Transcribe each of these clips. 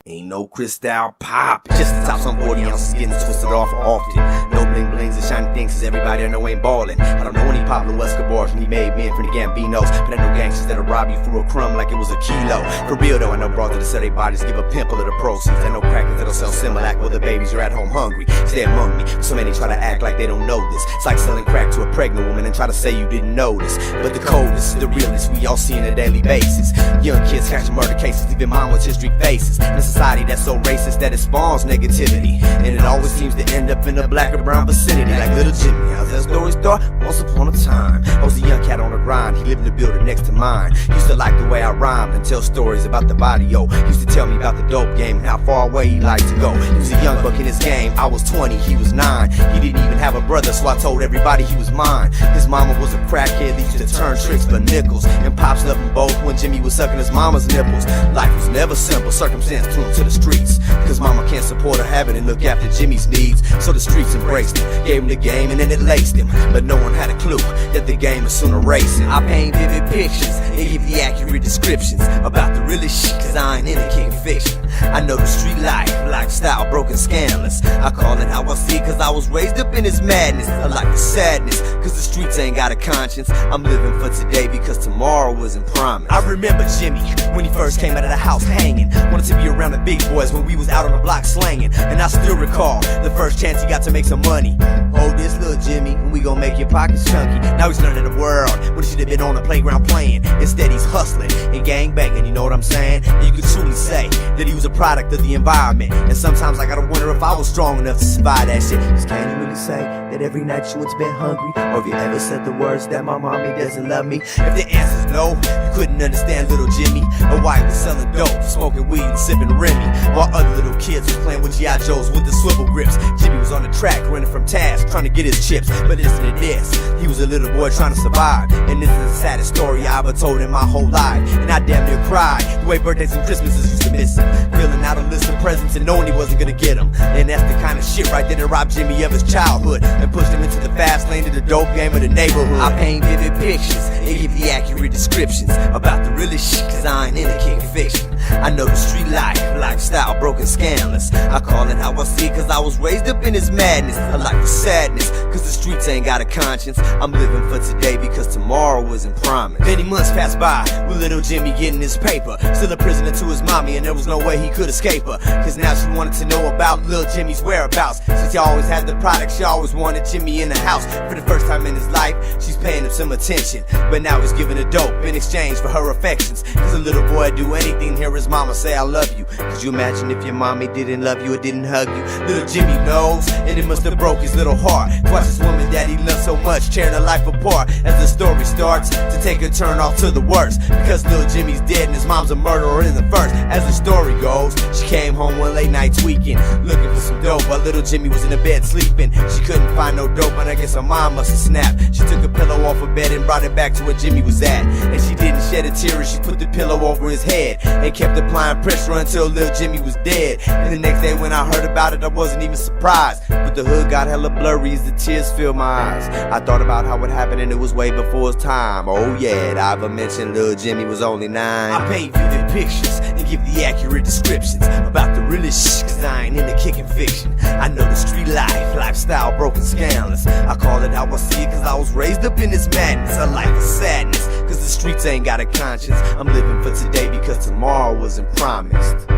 Ain't no crystal pop, just the top, some 40 ounces getting twisted off often. No bling blings and shiny things, cause everybody I know ain't ballin'. I don't know any Pablo Escobars when he made men from the Gambinos, but I know gangsters that'll rob you for a crumb like it was a kilo. For real though, I know bras that'll sell their bodies, give a pimple of the proceeds. I know crackers that'll sell Similac while the babies are at home hungry. Stay among me, so many try to act like they don't know this. It's like selling crack to a pregnant woman and try to say you didn't notice. But the coldest, the realest, we all see on a daily basis. Young kids catching murder cases, leaving mom with history faces. In a society that's so racist that it spawns negativity, and it always seems to end up in a black or brown vicinity. Like little Jimmy, how's that story start? Once upon a time, I was a young cat on the grind. He lived in the building next to mine. Used to like the way I rhymed and tell stories about the body, yo. Used to tell me about the dope game and how far away he liked to go. He was a young buck in his game. I was 20, he was 9. He didn't even have a brother, so I told everybody he was mine. His mama was a crackhead that used to turn tricks for nickels, and Pops loved them both when Jimmy was sucking his mama's nipples. Life was never simple, circumstance threw him to the streets, cause mama can't support a habit and look after Jimmy's needs. So the streets embraced him, gave him the game and then it laced him. But no one had a clue that the game would soon erase him. I paint vivid pictures and give the accurate descriptions about the realest shit, cause I ain't into kicking fiction. I know the street life, lifestyle broken, scandalous. I call it how I see it, cause I was raised up in this madness. I like the sadness, cause the streets ain't got a conscience. I'm living for today because tomorrow wasn't promised. I remember Jimmy when he first came out of the house hanging. Wanted to be around the big boys when we was out on the block slanging. And I still recall the first chance he got to make some money. Hold this little Jimmy, and we gon' make your pockets chunky. Now he's none of the world when he should have been on the playground playing. Instead he's hustling and gang banging, you know what I'm saying? And you could truly say that he was a product of the environment. And sometimes I gotta wonder if I was strong enough to survive that shit. Cause can you really say that every night you went to bed hungry? Or have you ever said the words that my mommy doesn't love me? If the answer's no, you couldn't understand little Jimmy, or why he was selling dope, smoking weed and sipping Remy, while other little kids was playing with G.I. Joes with the swivel grips. Jimmy was on the track running from tasks, trying to get his chips. But listen to this, he was a little boy trying to survive, and this is the saddest story I ever told in my whole life. And I damn near cried the way birthdays and Christmases used to miss him, filling out a list of presents and knowing he wasn't gonna get them. And that's the kind of shit right there that robbed Jimmy of his childhood and pushed him into the fast lane of the dope game of the neighborhood. I paint vivid pictures and give the accurate descriptions about the realest shit, cause I ain't into kicking fiction. I know the street life, lifestyle broken, scandalous. I call it how I see it, cause I was raised up in this madness. I like the sadness, cause the streets ain't got a conscience. I'm living for today because tomorrow wasn't promised. Many months passed by with little Jimmy getting his paper, still a prisoner to his mommy, and there was no way he could escape her. Cause now she wanted to know about little Jimmy's whereabouts. Since he always had the product, she always wanted Jimmy in the house. For the first time in his life, she's paying him some attention, but now he's giving her dope in exchange for her affections. Cause a little boy do anything to hear his mama say I love you. Could you imagine if your mommy didn't love you or didn't hug you? Little Jimmy knows, and it must have broke his little heart to watch this woman that he loved so much tearing her life apart. As the story starts to take a turn off to the worst, because little Jimmy's dead and his mom's a murderer in the first. As the story goes, she came home one late night tweaking, looking for some dope while little Jimmy was in the bed sleeping. She couldn't find no dope, and I guess her mom must have snapped. She took a pillow off her bed and brought it back to where Jimmy was at, and she didn't shed a tear as she put the pillow over his head and kept applying pressure until little Jimmy was dead. And the next day when I heard about it, I wasn't even surprised, but the hood got hella blurry as the tears filled my eyes. I thought about how it happened and it was way before his time. Oh yeah, I've mentioned little Jimmy was only 9. I paint vivid pictures and give the accurate descriptions about the realest shit, cause I ain't into kicking fiction. I know the street life, lifestyle broken, scandalous. I call it how I see it, cause I was raised up in this madness. I like the sadness, cause the streets ain't got a conscience. I'm living for today because tomorrow wasn't promised.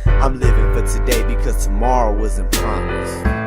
I'm living for today because tomorrow wasn't promised.